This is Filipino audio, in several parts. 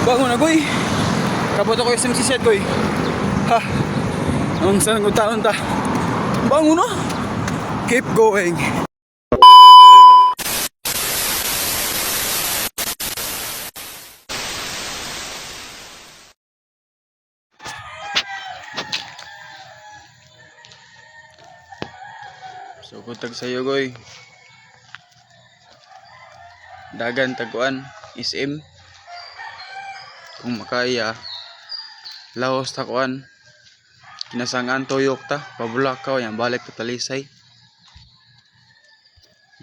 Bango na goy. Kabot ako yung simsiset goy. Ha. Ang saan ko taon ta. Bango na. Keep going. So kutag sayo goy. Dagan taguan SM. Kung makaya lahos takuan kinasangan tuyok ta pabulakaw yan balik ta Talisay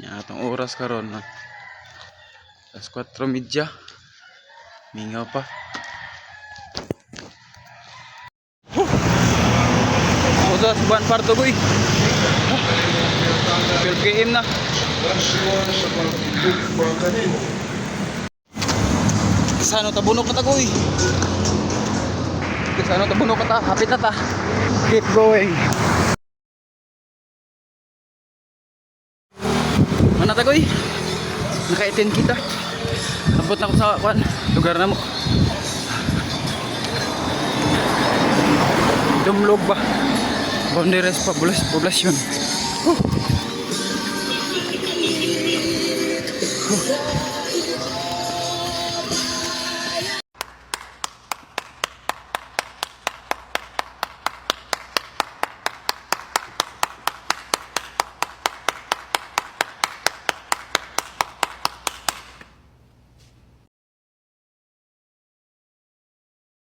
yan atong oras karon na alas 4:30 mingaw pa sa suban parto boy 12 km na Kasano tabunok ka ta goy. Kasano tabunok ka ta. Hapit na ta. Keep going. Mana ta goy? Naka-10 kita. Abot na ko sa kwan. Lugar na mo. Dumlog ba? Boundaries pa poblasyon.